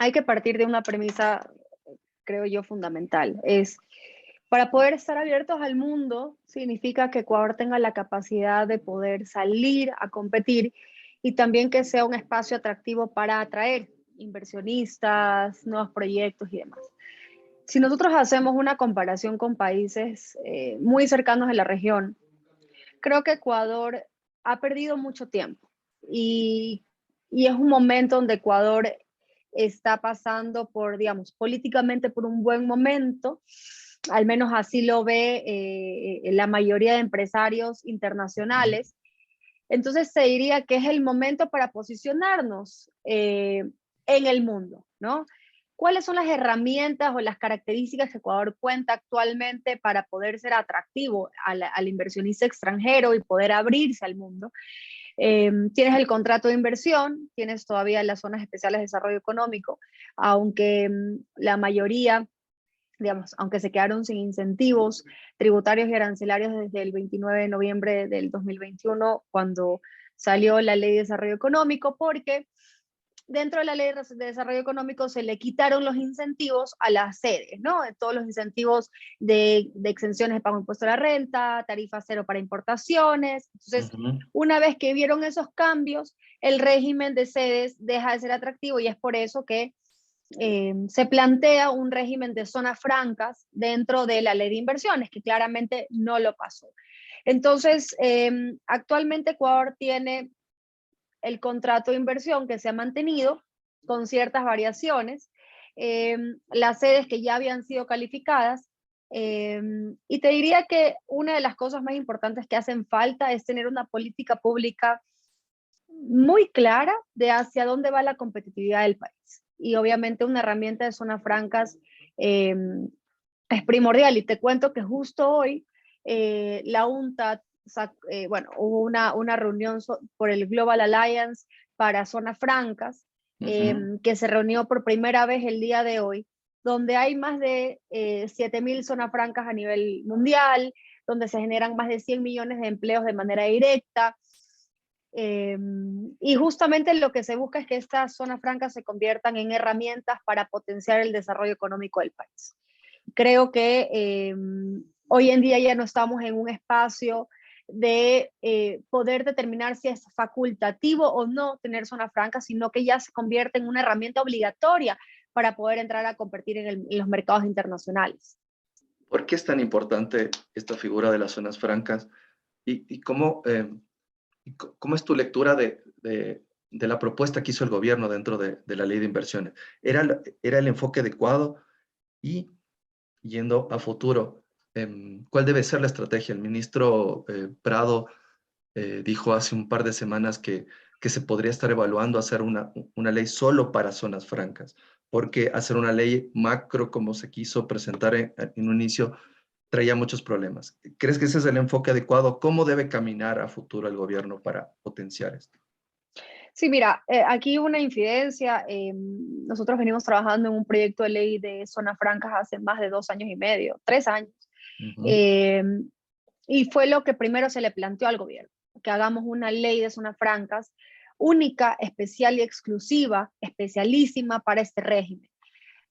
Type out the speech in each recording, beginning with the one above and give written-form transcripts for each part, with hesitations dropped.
hay que partir de una premisa, creo yo, fundamental. Es, para poder estar abiertos al mundo, significa que Ecuador tenga la capacidad de poder salir a competir y también que sea un espacio atractivo para atraer inversionistas, nuevos proyectos y demás. Si nosotros hacemos una comparación con países muy cercanos de la región, creo que Ecuador ha perdido mucho tiempo y, y es un momento donde Ecuador está pasando por, digamos, políticamente por un buen momento, al menos así lo ve la mayoría de empresarios internacionales. Entonces se diría que es el momento para posicionarnos en el mundo, ¿no? ¿Cuáles son las herramientas o las características que Ecuador cuenta actualmente para poder ser atractivo al inversionista extranjero y poder abrirse al mundo? Tienes el contrato de inversión, tienes todavía las zonas especiales de desarrollo económico, aunque la mayoría, digamos, aunque se quedaron sin incentivos tributarios y arancelarios desde el 29 de noviembre del 2021, cuando salió la Ley de Desarrollo Económico, porque dentro de la Ley de Desarrollo Económico se le quitaron los incentivos a las sedes, ¿no? Todos los incentivos de exenciones de pago de impuesto a la renta, tarifa cero para importaciones. Entonces, una vez que vieron esos cambios, el régimen de sedes deja de ser atractivo y es por eso que se plantea un régimen de zonas francas dentro de la ley de inversiones, que claramente no lo pasó. Entonces, actualmente Ecuador tiene el contrato de inversión que se ha mantenido con ciertas variaciones, las sedes que ya habían sido calificadas, y te diría que una de las cosas más importantes que hacen falta es tener una política pública muy clara de hacia dónde va la competitividad del país. Y obviamente una herramienta de zonas francas eh, es primordial. Y te cuento que justo hoy la UNTAD, bueno, hubo una reunión por el Global Alliance para zonas francas, que se reunió por primera vez el día de hoy, donde hay más de 7.000 zonas francas a nivel mundial, donde se generan más de 100 millones de empleos de manera directa. Y justamente lo que se busca es que estas zonas francas se conviertan en herramientas para potenciar el desarrollo económico del país. Creo que hoy en día ya no estamos en un espacio de poder determinar si es facultativo o no tener zona franca, sino que ya se convierte en una herramienta obligatoria para poder entrar a competir en los mercados internacionales. ¿Por qué es tan importante esta figura de las zonas francas? ¿Y cómo, cómo es tu lectura de la propuesta que hizo el gobierno dentro de la ley de inversiones? ¿Era el enfoque adecuado? Y yendo a futuro, ¿cuál debe ser la estrategia? El ministro Prado dijo hace un par de semanas que se podría estar evaluando hacer una ley solo para zonas francas, porque hacer una ley macro como se quiso presentar en un inicio traía muchos problemas. ¿Crees que ese es el enfoque adecuado? ¿Cómo debe caminar a futuro el gobierno para potenciar esto? Sí, mira, aquí una infidencia. Nosotros venimos trabajando en un proyecto de ley de zonas francas hace más de 2 años y medio, 3 años. Ujú. Eh, y fue lo que primero se le planteó al gobierno, que hagamos una ley de zonas francas única, especial y exclusiva, especialísima para este régimen.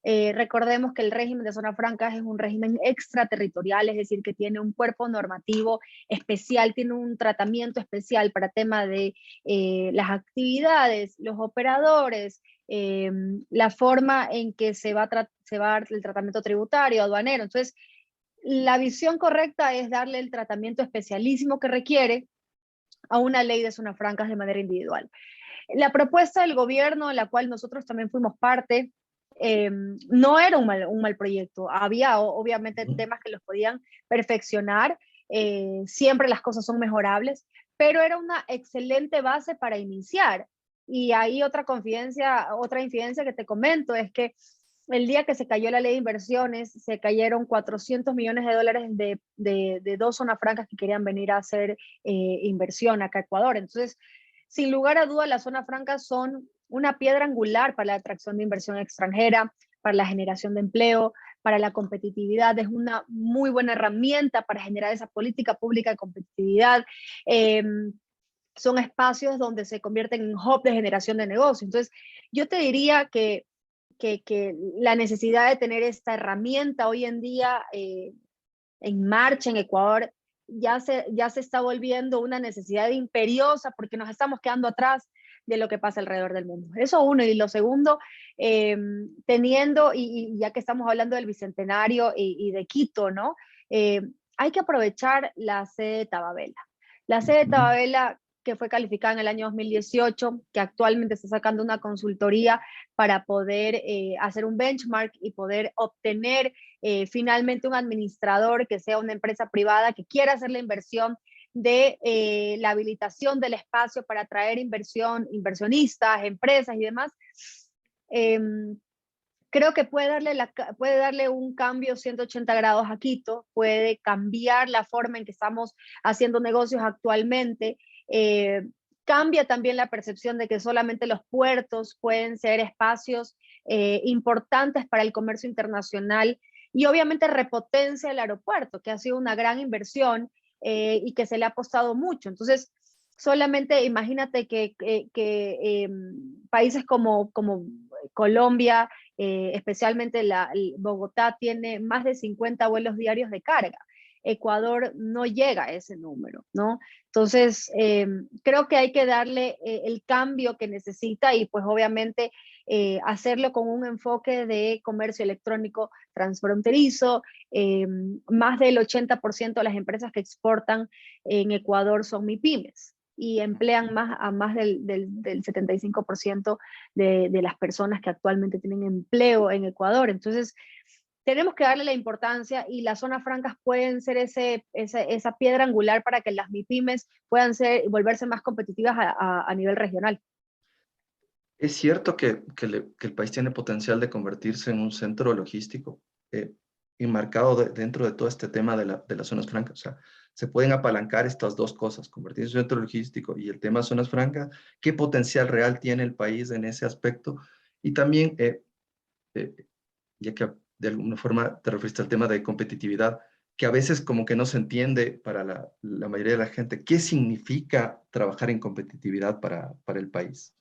Recordemos que el régimen de zonas francas es un régimen extraterritorial, es decir, que tiene un cuerpo normativo especial, tiene un tratamiento especial para tema de las actividades, los operadores, la forma en que se va a dar el tratamiento tributario, aduanero. Entonces, la visión correcta es darle el tratamiento especialísimo que requiere a una ley de zonas francas de manera individual. La propuesta del gobierno, en la cual nosotros también fuimos parte, no era un mal proyecto. Había obviamente Ujú. temas que los podían perfeccionar, siempre las cosas son mejorables, pero era una excelente base para iniciar. Y ahí otra infidencia que te comento es que el día que se cayó la ley de inversiones, se cayeron 400 millones de dólares de dos zonas francas que querían venir a hacer inversión acá a Ecuador. Entonces, sin lugar a duda, las zonas francas son una piedra angular para la atracción de inversión extranjera, para la generación de empleo, para la competitividad. Es una muy buena herramienta para generar esa política pública de competitividad. Eh, Son espacios donde se convierten en hub de generación de negocios. Entonces, yo te diría que que la necesidad de tener esta herramienta hoy en día en marcha en Ecuador ya se está volviendo una necesidad imperiosa porque nos estamos quedando atrás de lo que pasa alrededor del mundo. Eso uno. Y lo segundo, teniendo, y ya que estamos hablando del Bicentenario y de Quito, ¿no? Hay que aprovechar la sede de Tababela. La sede de Tababela, que fue calificada en el año 2018, que actualmente está sacando una consultoría para poder hacer un benchmark y poder obtener finalmente un administrador que sea una empresa privada que quiera hacer la inversión de la habilitación del espacio para atraer inversionistas, empresas y demás. Creo que puede darle un cambio 180 grados a Quito, puede cambiar la forma en que estamos haciendo negocios actualmente, cambia también la percepción de que solamente los puertos pueden ser espacios importantes para el comercio internacional y obviamente repotencia el aeropuerto, que ha sido una gran inversión y que se le ha apostado mucho. Entonces, solamente imagínate que países como Colombia, especialmente Bogotá, tiene más de 50 vuelos diarios de carga. Ecuador no llega a ese número, ¿no? Entonces, creo que hay que darle el cambio que necesita y pues obviamente hacerlo con un enfoque de comercio electrónico transfronterizo. Más del 80% de las empresas que exportan en Ecuador son MIPYMES y emplean a más del 75% de las personas que actualmente tienen empleo en Ecuador. Entonces, tenemos que darle la importancia y las zonas francas pueden ser esa piedra angular para que las MIPYMES puedan volverse más competitivas a nivel regional. Es cierto que el país tiene potencial de convertirse en un centro logístico enmarcado dentro de todo este tema de las zonas francas. O sea, se pueden apalancar estas dos cosas, convertirse en un centro logístico y el tema de zonas francas. ¿Qué potencial real tiene el país en ese aspecto? Y también, ya que de alguna forma te referiste al tema de competitividad, que a veces como que no se entiende para la mayoría de la gente, ¿qué significa trabajar en competitividad para el país?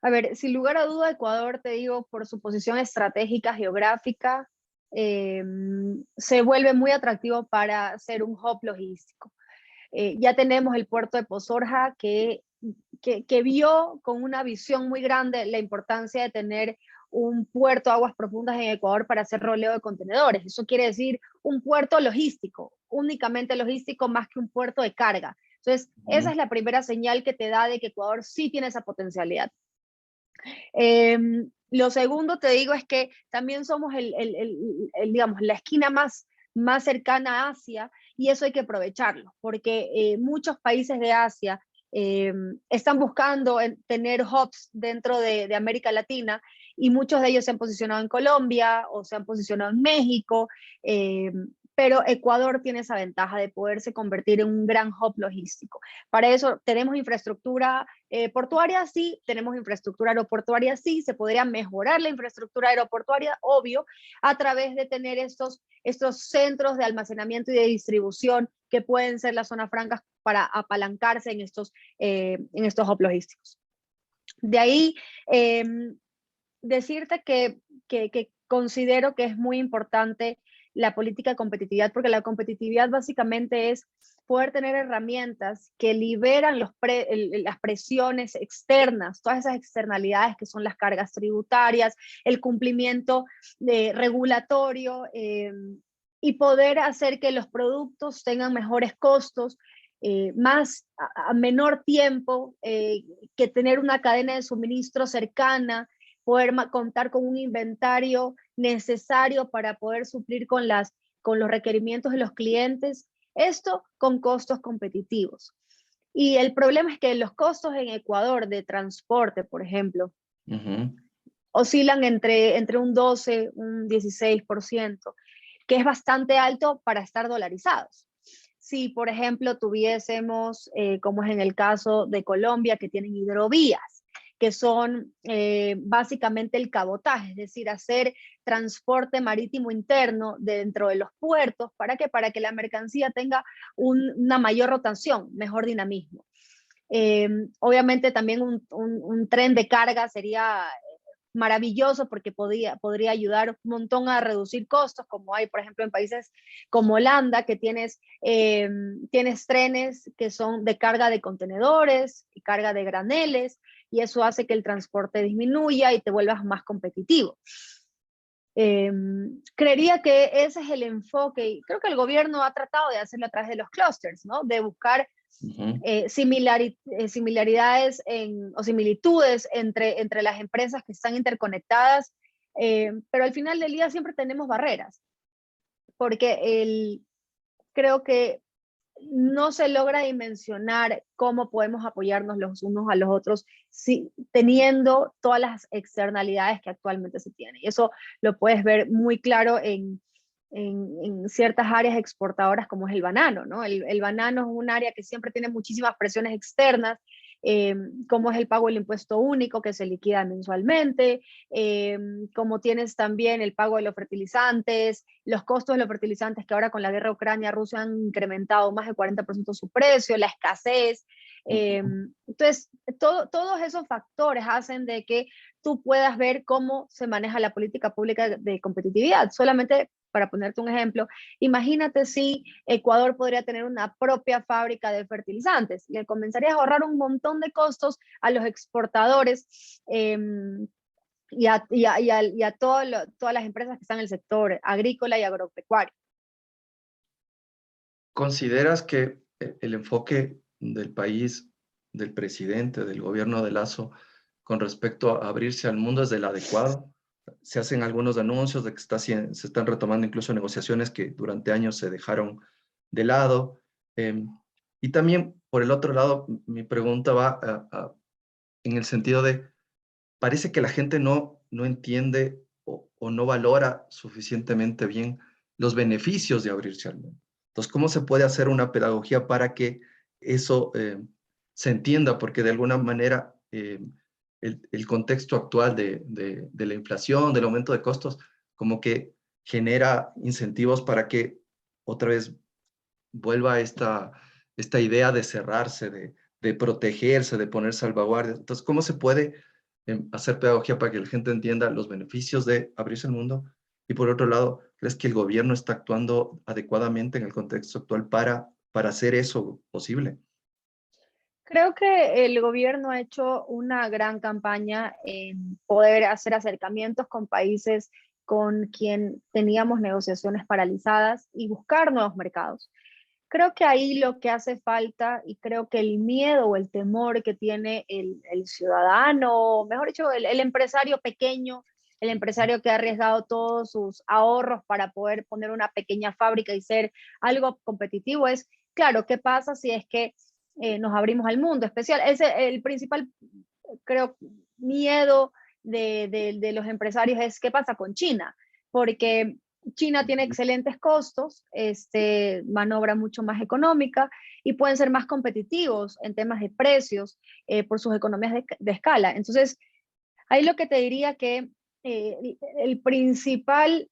A ver, sin lugar a duda, Ecuador, te digo, por su posición estratégica, geográfica, se vuelve muy atractivo para ser un hub logístico. Ya tenemos el puerto de Pozorja que vio con una visión muy grande la importancia de tener un puerto de aguas profundas en Ecuador para hacer roleo de contenedores. Eso quiere decir un puerto logístico, únicamente logístico más que un puerto de carga. Entonces, esa es la primera señal que te da de que Ecuador sí tiene esa potencialidad. Lo segundo, te digo, es que también somos digamos, la esquina más cercana a Asia y eso hay que aprovecharlo, porque muchos países de Asia están buscando tener hubs dentro de América Latina y muchos de ellos se han posicionado en Colombia o se han posicionado en México, pero Ecuador tiene esa ventaja de poderse convertir en un gran hub logístico. Para eso tenemos infraestructura portuaria, sí, tenemos infraestructura aeroportuaria, sí, se podría mejorar la infraestructura aeroportuaria, obvio, a través de tener estos centros de almacenamiento y de distribución que pueden ser las zonas francas para apalancarse en estos hubs logísticos. De ahí, decirte que considero que es muy importante la política de competitividad, porque la competitividad básicamente es poder tener herramientas que liberan las presiones externas, todas esas externalidades que son las cargas tributarias, el cumplimiento regulatorio y poder hacer que los productos tengan mejores costos, a menor tiempo, que tener una cadena de suministro cercana, poder contar con un inventario necesario para poder suplir con los requerimientos de los clientes, esto con costos competitivos. Y el problema es que los costos en Ecuador de transporte, por ejemplo, oscilan entre un 12, un 16%, que es bastante alto para estar dolarizados. Si, por ejemplo, tuviésemos, como es en el caso de Colombia, que tienen hidrovías, que son básicamente el cabotaje, es decir, hacer transporte marítimo interno dentro de los puertos, ¿para qué? Para que la mercancía tenga una mayor rotación, mejor dinamismo. Obviamente también un tren de carga sería maravilloso porque podría ayudar un montón a reducir costos, como hay, por ejemplo, en países como Holanda, que tienes trenes que son de carga de contenedores y carga de graneles, y eso hace que el transporte disminuya y te vuelvas más competitivo. Creería que ese es el enfoque, y creo que el gobierno ha tratado de hacerlo a través de los clusters, ¿no? De buscar similaridades o similitudes entre las empresas que están interconectadas, pero al final del día siempre tenemos barreras, porque creo que no se logra dimensionar cómo podemos apoyarnos los unos a los otros teniendo todas las externalidades que actualmente se tienen. Y eso lo puedes ver muy claro en ciertas áreas exportadoras como es el banano, ¿no? El banano es un área que siempre tiene muchísimas presiones externas, como es el pago del impuesto único que se liquida mensualmente, como tienes también el pago de los fertilizantes, los costos de los fertilizantes que ahora con la guerra Ucrania-Rusia han incrementado más del 40% su precio, la escasez. Entonces, todos esos factores hacen de que tú puedas ver cómo se maneja la política pública de competitividad. Solamente para ponerte un ejemplo, imagínate si Ecuador podría tener una propia fábrica de fertilizantes. Le comenzaría a ahorrar un montón de costos a los exportadores y a todas las empresas que están en el sector agrícola y agropecuario. ¿Consideras que el enfoque del país, del presidente, del gobierno de Lasso, con respecto a abrirse al mundo es el adecuado? Se hacen algunos anuncios de que se están retomando incluso negociaciones que durante años se dejaron de lado. Y también, por el otro lado, mi pregunta va en el sentido de, parece que la gente no entiende o no valora suficientemente bien los beneficios de abrirse al mundo. Entonces, ¿cómo se puede hacer una pedagogía para que eso se entienda? Porque de alguna manera el contexto actual de la inflación, del aumento de costos, como que genera incentivos para que otra vez vuelva esta idea de cerrarse, de protegerse, de poner salvaguardias. Entonces, ¿cómo se puede hacer pedagogía para que la gente entienda los beneficios de abrirse al mundo? Y por otro lado, ¿crees que el gobierno está actuando adecuadamente en el contexto actual para hacer eso posible? Creo que el gobierno ha hecho una gran campaña en poder hacer acercamientos con países con quien teníamos negociaciones paralizadas y buscar nuevos mercados. Creo que ahí lo que hace falta, y creo que el miedo o el temor que tiene el ciudadano, mejor dicho, el empresario pequeño, el empresario que ha arriesgado todos sus ahorros para poder poner una pequeña fábrica y ser algo competitivo, es, claro, ¿qué pasa si es que nos abrimos al mundo? Especial, el principal, creo, miedo de los empresarios es qué pasa con China, porque China tiene excelentes costos, mano de obra mucho más económica y pueden ser más competitivos en temas de precios por sus economías de escala. Entonces, ahí lo que te diría que el principal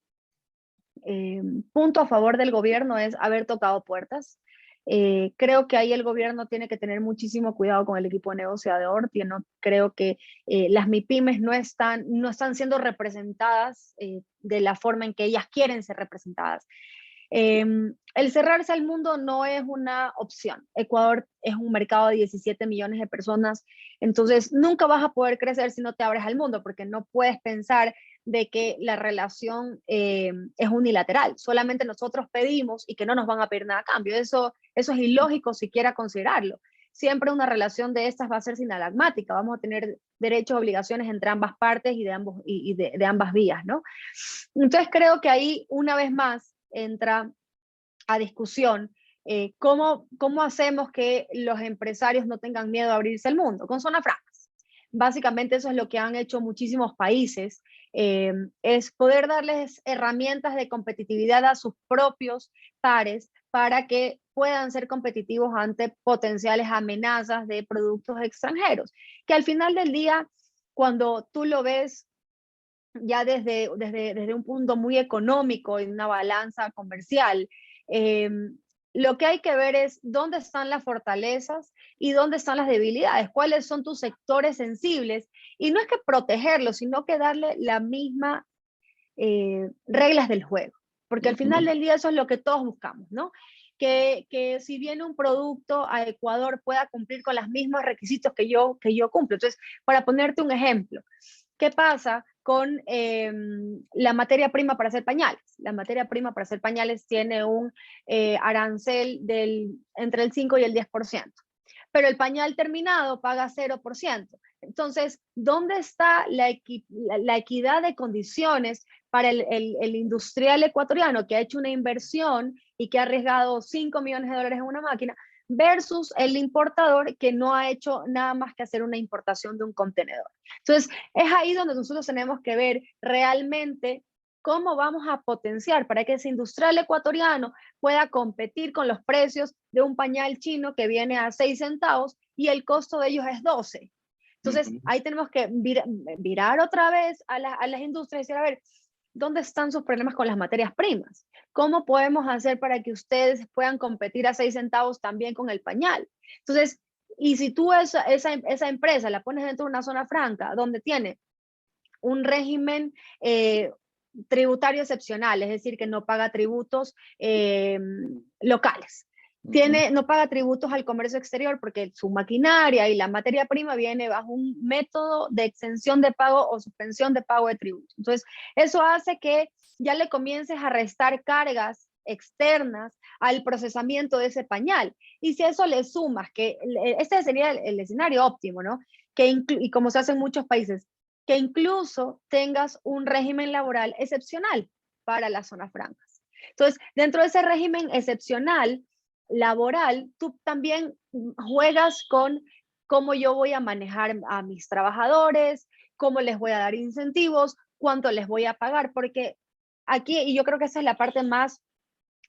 punto a favor del gobierno es haber tocado puertas. Creo que ahí el gobierno tiene que tener muchísimo cuidado con el equipo negociador. Creo que las MIPYMES no están siendo representadas de la forma en que ellas quieren ser representadas. El cerrarse al mundo no es una opción. Ecuador es un mercado de 17 millones de personas, entonces nunca vas a poder crecer si no te abres al mundo, porque no puedes pensar de que la relación es unilateral. Solamente nosotros pedimos y que no nos van a pedir nada a cambio. Eso es ilógico siquiera considerarlo. Siempre una relación de estas va a ser sinalagmática. Vamos a tener derechos y obligaciones entre ambas partes y de ambas vías, ¿no? Entonces creo que ahí, una vez más, entra a discusión cómo hacemos que los empresarios no tengan miedo a abrirse al mundo con zonas francas. Básicamente eso es lo que han hecho muchísimos países, es poder darles herramientas de competitividad a sus propios pares para que puedan ser competitivos ante potenciales amenazas de productos extranjeros, que al final del día, cuando tú lo ves ya desde un punto muy económico, en una balanza comercial, lo que hay que ver es dónde están las fortalezas y dónde están las debilidades, cuáles son tus sectores sensibles, y no es que protegerlos, sino que darle la misma reglas del juego, porque al final del día eso es lo que todos buscamos, ¿no? Que si viene un producto a Ecuador pueda cumplir con los mismos requisitos que yo cumplo. Entonces, para ponerte un ejemplo, ¿qué pasa con la materia prima para hacer pañales? La materia prima para hacer pañales tiene un arancel entre el 5 y el 10%, pero el pañal terminado paga 0%. Entonces, ¿dónde está la equidad de condiciones para el industrial ecuatoriano que ha hecho una inversión y que ha arriesgado 5 millones de dólares en una máquina versus el importador que no ha hecho nada más que hacer una importación de un contenedor? Entonces, es ahí donde nosotros tenemos que ver realmente cómo vamos a potenciar para que ese industrial ecuatoriano pueda competir con los precios de un pañal chino que viene a 6 centavos y el costo de ellos es 12. Entonces, ahí tenemos que virar otra vez a las industrias y decir, a ver, ¿dónde están sus problemas con las materias primas? ¿Cómo podemos hacer para que ustedes puedan competir a 6 centavos también con el pañal? Entonces, y si tú esa empresa la pones dentro de una zona franca donde tiene un régimen tributario excepcional, es decir, que no paga tributos locales. No paga tributos al comercio exterior porque su maquinaria y la materia prima viene bajo un método de exención de pago o suspensión de pago de tributos. Entonces, eso hace que ya le comiences a restar cargas externas al procesamiento de ese pañal. Y si a eso le sumas, que este sería el escenario óptimo, ¿no? Y como se hace en muchos países, que incluso tengas un régimen laboral excepcional para las zonas francas. Entonces, dentro de ese régimen excepcional laboral, tú también juegas con cómo yo voy a manejar a mis trabajadores, cómo les voy a dar incentivos, cuánto les voy a pagar, porque aquí, y yo creo que esa es la parte más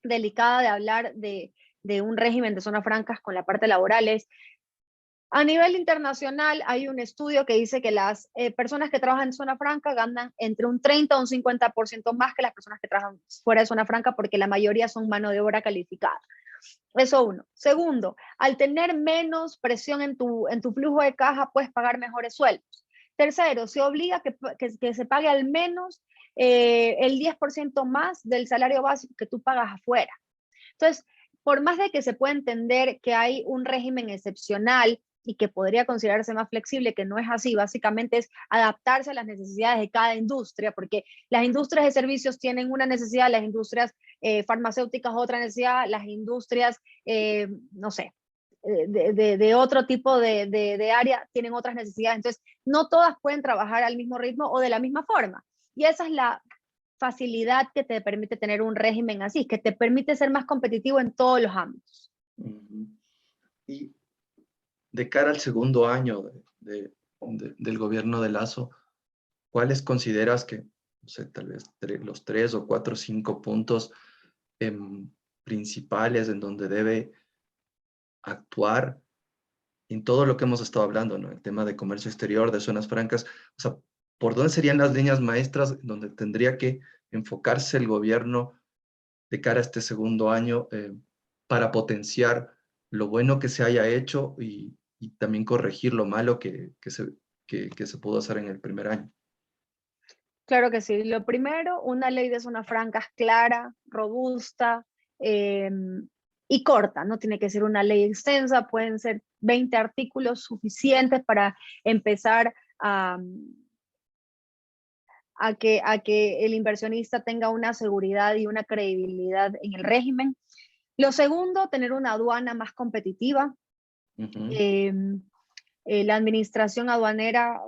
delicada de hablar de un régimen de zonas francas con la parte laboral, es a nivel internacional hay un estudio que dice que las personas que trabajan en zona franca ganan entre un 30 o un 50% más que las personas que trabajan fuera de zona franca porque la mayoría son mano de obra calificada. Eso uno. Segundo, al tener menos presión en tu flujo de caja, puedes pagar mejores sueldos. Tercero, se obliga que se pague al menos el 10% más del salario básico que tú pagas afuera. Entonces, por más de que se pueda entender que hay un régimen excepcional y que podría considerarse más flexible, que no es así, básicamente es adaptarse a las necesidades de cada industria, porque las industrias de servicios tienen una necesidad, las industrias farmacéuticas otra necesidad, las industrias, no sé, de otro tipo de área tienen otras necesidades. Entonces, no todas pueden trabajar al mismo ritmo o de la misma forma. Y esa es la facilidad que te permite tener un régimen así, que te permite ser más competitivo en todos los ámbitos. Y de cara al segundo año del gobierno de Lasso, ¿cuáles consideras que, no sé, tal vez los 3 o 4 o 5 puntos principales en donde debe actuar en todo lo que hemos estado hablando, ¿no? El tema de comercio exterior, de zonas francas, o sea, ¿por dónde serían las líneas maestras donde tendría que enfocarse el gobierno de cara a este segundo año para potenciar lo bueno que se haya hecho y también corregir lo malo que se pudo hacer en el primer año? Claro que sí. Lo primero, una ley de zonas francas clara, robusta y corta. No tiene que ser una ley extensa, pueden ser 20 artículos suficientes para empezar a que el inversionista tenga una seguridad y una credibilidad en el régimen. Lo segundo, tener una aduana más competitiva. La administración aduanera,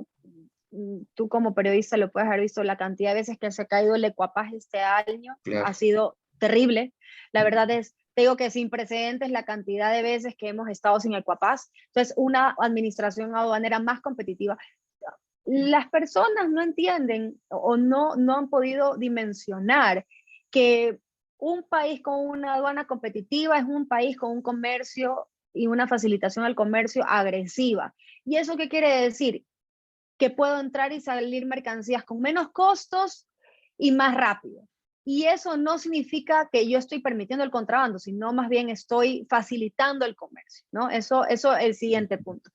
tú como periodista lo puedes haber visto, la cantidad de veces que se ha caído el Ecuapage este año ha sido terrible. La verdad es, te digo que sin precedentes la cantidad de veces que hemos estado sin Ecuapage. Entonces, una administración aduanera más competitiva. Las personas no entienden o no han podido dimensionar que un país con una aduana competitiva es un país con un comercio y una facilitación al comercio agresiva. ¿Y eso qué quiere decir? Que puedo entrar y salir mercancías con menos costos y más rápido. Y eso no significa que yo estoy permitiendo el contrabando, sino más bien estoy facilitando el comercio, ¿no? Eso es el siguiente punto.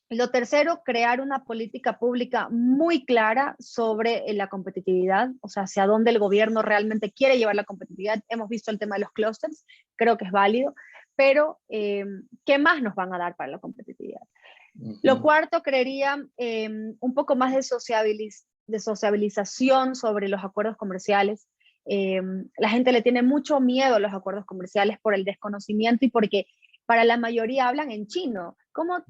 Lo tercero, crear una política pública muy clara sobre la competitividad, o sea, hacia dónde el gobierno realmente quiere llevar la competitividad. Hemos visto el tema de los clústeres, creo que es válido, pero ¿qué más nos van a dar para la competitividad? Lo cuarto, creería un poco más de sociabilización sobre los acuerdos comerciales. La gente le tiene mucho miedo a los acuerdos comerciales por el desconocimiento y porque para la mayoría hablan en chino. ¿Cómo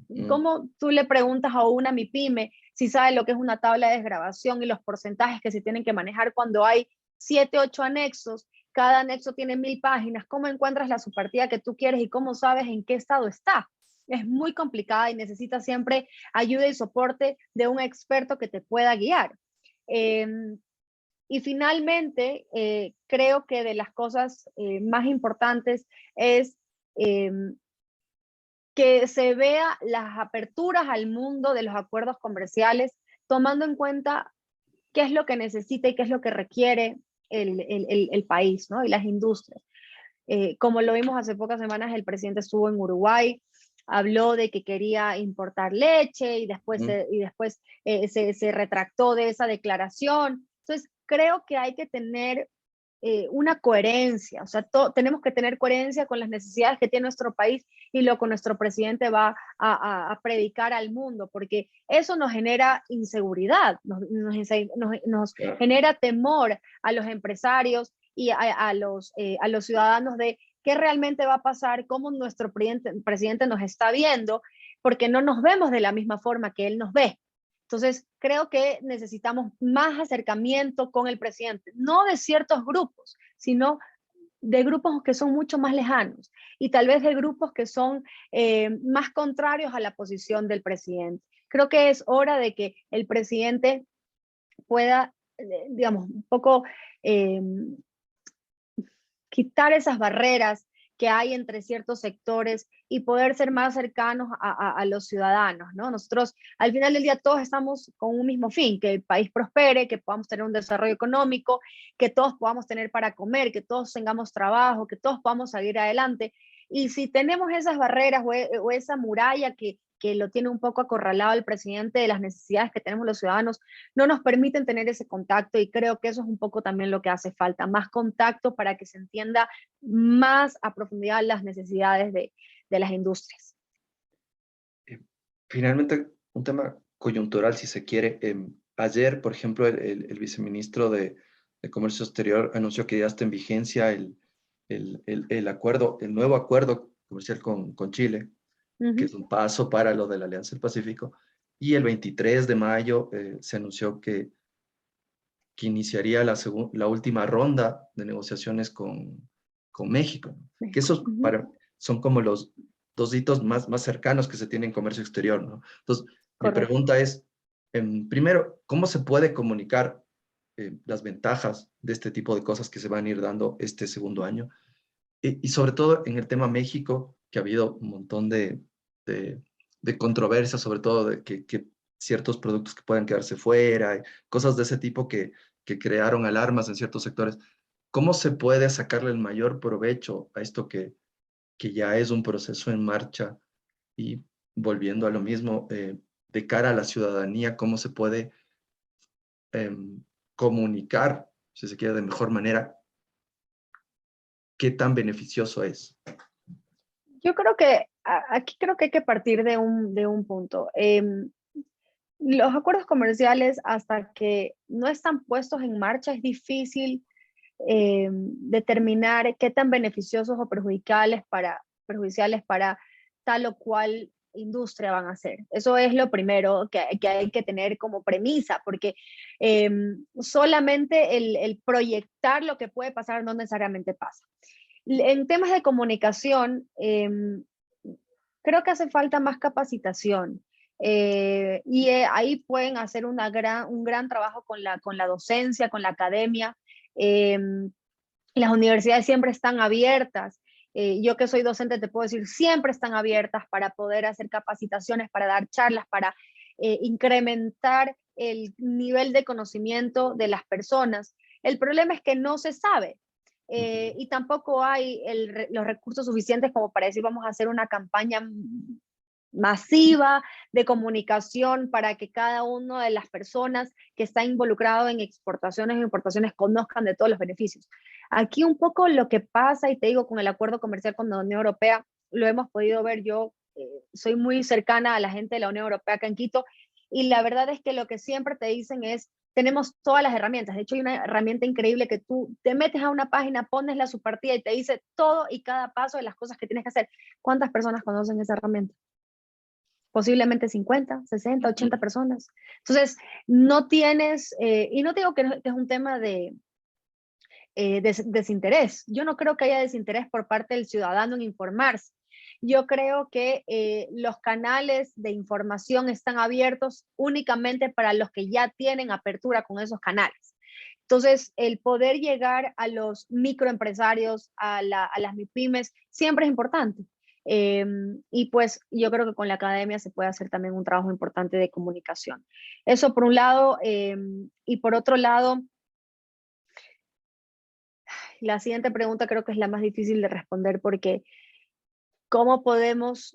tú le preguntas a una MIPYME si sabe lo que es una tabla de desgravación y los porcentajes que se tienen que manejar cuando hay 7, 8 anexos? Cada anexo tiene 1000 páginas. ¿Cómo encuentras la subpartida que tú quieres y cómo sabes en qué estado está? Es muy complicada y necesita siempre ayuda y soporte de un experto que te pueda guiar. Y finalmente, creo que de las cosas más importantes es que se vea las aperturas al mundo de los acuerdos comerciales, tomando en cuenta qué es lo que necesita y qué es lo que requiere el país, ¿no? Y las industrias. Como lo vimos hace pocas semanas, el presidente estuvo en Uruguay, habló de que quería importar leche y después, se retractó de esa declaración. Entonces, creo que hay que tener una coherencia, o sea, tenemos que tener coherencia con las necesidades que tiene nuestro país y lo que nuestro presidente va a predicar al mundo, porque eso nos genera inseguridad, nos genera temor a los empresarios y a los ciudadanos de qué realmente va a pasar, cómo nuestro presidente nos está viendo, porque no nos vemos de la misma forma que él nos ve. Entonces, creo que necesitamos más acercamiento con el presidente, no de ciertos grupos, sino de grupos que son mucho más lejanos y tal vez de grupos que son más contrarios a la posición del presidente. Creo que es hora de que el presidente pueda, digamos, un poco quitar esas barreras que hay entre ciertos sectores y poder ser más cercanos a los ciudadanos, ¿no? Nosotros, al final del día, todos estamos con un mismo fin, que el país prospere, que podamos tener un desarrollo económico, que todos podamos tener para comer, que todos tengamos trabajo, que todos podamos salir adelante. Y si tenemos esas barreras o esa muralla que lo tiene un poco acorralado el presidente de las necesidades que tenemos los ciudadanos, no nos permiten tener ese contacto y creo que eso es un poco también lo que hace falta, más contacto para que se entienda más a profundidad las necesidades de las industrias. Finalmente, un tema coyuntural, si se quiere. Ayer, por ejemplo, el viceministro de Comercio Exterior anunció que ya está en vigencia el nuevo acuerdo comercial con Chile, que es un paso para lo de la Alianza del Pacífico. Y el 23 de mayo se anunció que iniciaría la última ronda de negociaciones con México, que esos son como los dos hitos más cercanos que se tienen en comercio exterior, ¿no? Entonces, mi pregunta es, primero, ¿cómo se puede comunicar las ventajas de este tipo de cosas que se van a ir dando este segundo año? Y sobre todo en el tema México, que ha habido un montón de controversias, sobre todo de que ciertos productos que puedan quedarse fuera, cosas de ese tipo que crearon alarmas en ciertos sectores. ¿Cómo se puede sacarle el mayor provecho a esto que ya es un proceso en marcha? Y volviendo a lo mismo, de cara a la ciudadanía, ¿cómo se puede comunicar, si se quiere, de mejor manera, qué tan beneficioso es? Yo creo que aquí creo que hay que partir de un punto. Los acuerdos comerciales, hasta que no están puestos en marcha, es difícil determinar qué tan beneficiosos o perjudiciales para tal o cual industria van a ser. Eso es lo primero que hay que tener como premisa, porque solamente el proyectar lo que puede pasar no necesariamente pasa. En temas de comunicación, creo que hace falta más capacitación. Ahí pueden hacer un gran trabajo con la docencia, con la academia. Las universidades siempre están abiertas. Yo que soy docente te puedo decir, siempre están abiertas para poder hacer capacitaciones, para dar charlas, para incrementar el nivel de conocimiento de las personas. El problema es que no se sabe. Y tampoco hay los recursos suficientes como para decir vamos a hacer una campaña masiva de comunicación para que cada una de las personas que está involucrado en exportaciones e importaciones conozcan de todos los beneficios. Aquí un poco lo que pasa, y te digo, con el acuerdo comercial con la Unión Europea, lo hemos podido ver. Yo soy muy cercana a la gente de la Unión Europea acá en Quito, y la verdad es que lo que siempre te dicen es, tenemos todas las herramientas. De hecho, hay una herramienta increíble que tú te metes a una página, pones la subpartida y te dice todo y cada paso de las cosas que tienes que hacer. ¿Cuántas personas conocen esa herramienta? Posiblemente 50, 60, 80 personas. Entonces, no tienes, y no digo que es un tema de desinterés. Yo no creo que haya desinterés por parte del ciudadano en informarse. Yo creo que los canales de información están abiertos únicamente para los que ya tienen apertura con esos canales. Entonces, el poder llegar a los microempresarios, a las MIPYMES, siempre es importante. Y pues yo creo que con la academia se puede hacer también un trabajo importante de comunicación. Eso por un lado, y por otro lado, la siguiente pregunta creo que es la más difícil de responder, porque ¿cómo podemos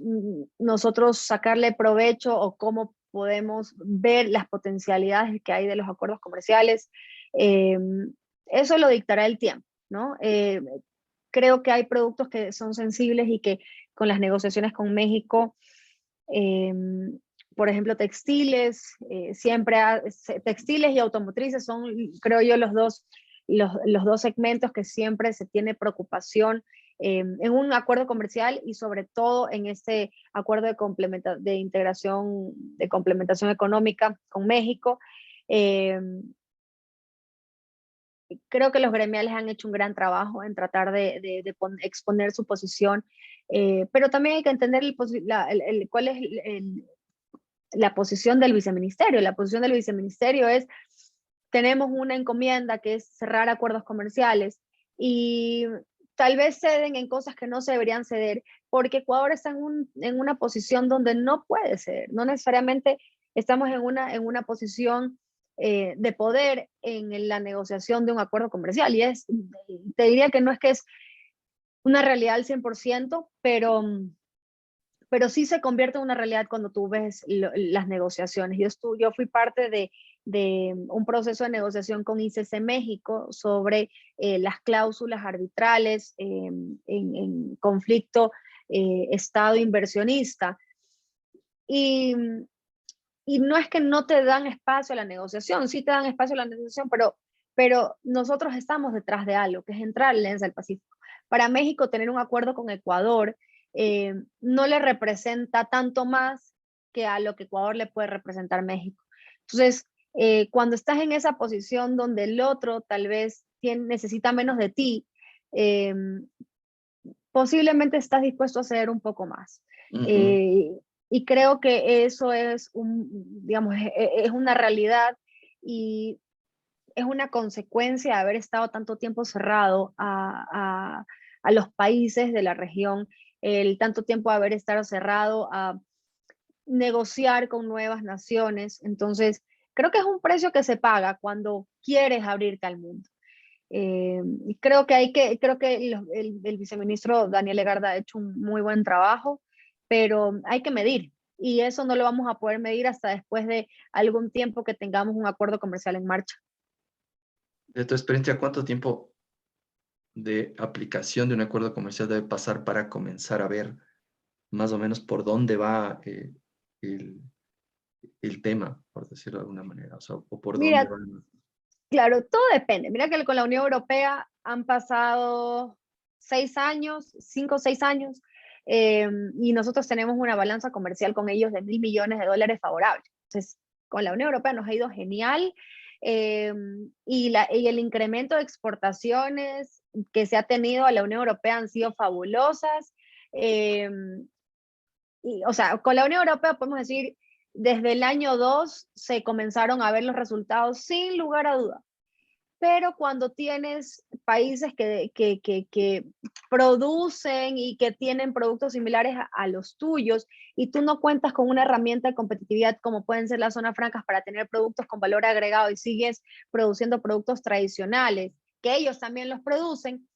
nosotros sacarle provecho o cómo podemos ver las potencialidades que hay de los acuerdos comerciales? Eso lo dictará el tiempo, ¿no? Creo que hay productos que son sensibles y que con las negociaciones con México, por ejemplo, textiles, textiles y automotrices son, creo yo, los dos segmentos que siempre se tiene preocupación en un acuerdo comercial, y sobre todo en este acuerdo de integración, de complementación económica con México. Creo que los gremiales han hecho un gran trabajo en tratar de exponer su posición, pero también hay que entender cuál es la posición del viceministerio. La posición del viceministerio es, tenemos una encomienda que es cerrar acuerdos comerciales, y tal vez ceden en cosas que no se deberían ceder, porque Ecuador está en una posición donde no puede ceder. No necesariamente estamos en una posición de poder en la negociación de un acuerdo comercial, y te diría que no es que es una realidad al 100%, pero sí se convierte en una realidad cuando tú ves las negociaciones. Yo fui parte de un proceso de negociación con ICC México sobre las cláusulas arbitrales en conflicto Estado-inversionista. Y no es que no te dan espacio a la negociación, sí te dan espacio a la negociación, pero nosotros estamos detrás de algo, que es entrar a la Alianza del Pacífico. Para México, tener un acuerdo con Ecuador no le representa tanto más que a lo que Ecuador le puede representar México. Entonces, cuando estás en esa posición donde el otro tal vez necesita menos de ti, posiblemente estás dispuesto a ceder un poco más. Y creo que eso es digamos, es una realidad, y es una consecuencia de haber estado tanto tiempo cerrado a los países de la región, el tanto tiempo de haber estado cerrado a negociar con nuevas naciones. Entonces, creo que es un precio que se paga cuando quieres abrirte al mundo. Y creo que el viceministro Daniel Legarda ha hecho un muy buen trabajo, pero hay que medir, y eso no lo vamos a poder medir hasta después de algún tiempo que tengamos un acuerdo comercial en marcha. De tu experiencia, ¿cuánto tiempo de aplicación de un acuerdo comercial debe pasar para comenzar a ver más o menos por dónde va el, el tema, por decirlo de alguna manera? O sea, o por dónde Mira, van. claro, todo depende. Mira que con la Unión Europea han pasado 6 años, 5 o 6 años, y nosotros tenemos una balanza comercial con ellos de $1.000 millones favorable. Entonces, con la Unión Europea nos ha ido genial, y el incremento de exportaciones que se ha tenido a la Unión Europea han sido fabulosas. O sea, con la Unión Europea podemos decir, desde el año 2 se comenzaron a ver los resultados sin lugar a duda. pero cuando tienes países que producen y que tienen productos similares a los tuyos y tú no cuentas con una herramienta de competitividad como pueden ser las zonas francas para tener productos con valor agregado y sigues produciendo productos tradicionales, que ellos también los producen,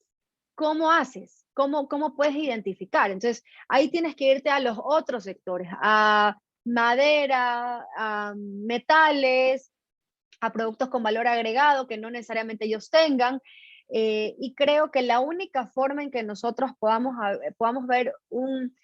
¿cómo haces? ¿Cómo puedes identificar? Entonces, ahí tienes que irte a los otros sectores, a madera, a metales, a productos con valor agregado que no necesariamente ellos tengan. Y creo que la única forma en que nosotros podamos ver un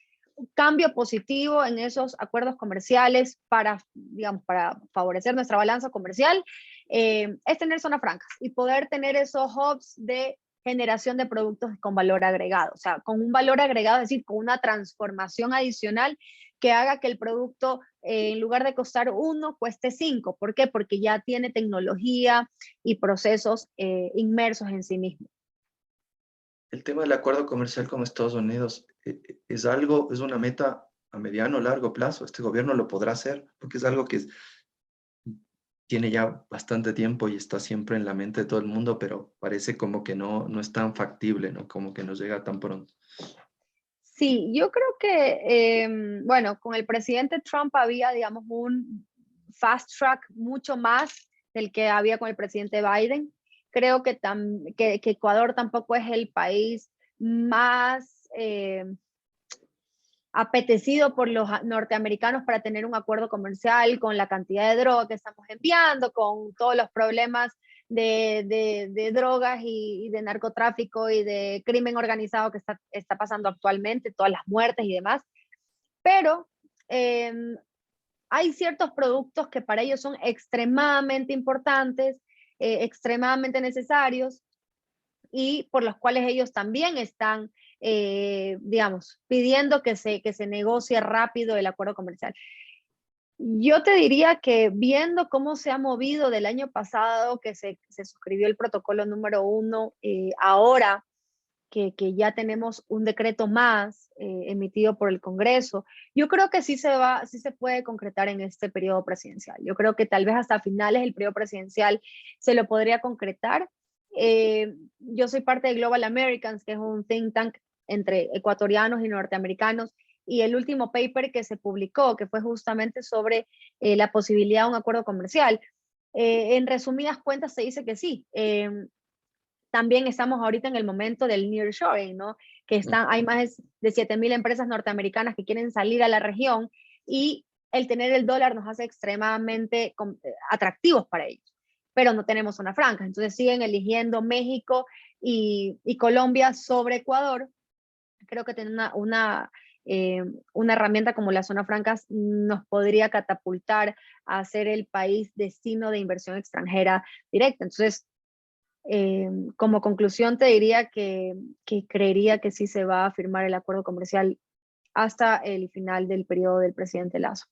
cambio positivo en esos acuerdos comerciales para, digamos, para favorecer nuestra balanza comercial es tener zonas francas y poder tener esos hubs de generación de productos con valor agregado, o sea, con un valor agregado, es decir, con una transformación adicional que haga que el producto, en lugar de costar 1, cueste 5. ¿Por qué? Porque ya tiene tecnología y procesos inmersos en sí mismo. El tema del acuerdo comercial con Estados Unidos es una meta a mediano o largo plazo. Este gobierno lo podrá hacer porque es algo que tiene ya bastante tiempo y está siempre en la mente de todo el mundo, pero parece como que no es tan factible, ¿no? Como que nos llega tan pronto. Sí, yo creo que, bueno, con el presidente Trump había, digamos, un fast track mucho más del que había con el presidente Biden. Creo que Ecuador tampoco es el país más apetecido por los norteamericanos para tener un acuerdo comercial con la cantidad de droga que estamos enviando, con todos los problemas de drogas y de narcotráfico y de crimen organizado que está pasando actualmente, todas las muertes y demás. Pero eh, hay ciertos productos que para ellos son extremadamente importantes, extremadamente necesarios y por los cuales ellos también están, digamos, pidiendo que se negocie rápido el acuerdo comercial. Yo te diría que viendo cómo se ha movido del año pasado, que se suscribió el protocolo número 1, ahora que ya tenemos un decreto más emitido por el Congreso, yo creo que sí se puede concretar en este periodo presidencial. Yo creo que tal vez hasta finales del periodo presidencial se lo podría concretar. Yo soy parte de Global Americans, que es un think tank entre ecuatorianos y norteamericanos, y el último paper que se publicó, que fue justamente sobre la posibilidad de un acuerdo comercial. En resumidas cuentas se dice que sí. También estamos ahorita en el momento del nearshoring, ¿no? Hay más de 7,000 empresas norteamericanas que quieren salir a la región y el tener el dólar nos hace extremadamente atractivos para ellos, pero no tenemos zona franca. Entonces siguen eligiendo México y Colombia sobre Ecuador. Creo que tener una herramienta como las zonas francas nos podría catapultar a ser el país destino de inversión extranjera directa. Entonces, como conclusión te diría que creería que sí se va a firmar el acuerdo comercial hasta el final del periodo del presidente Lasso.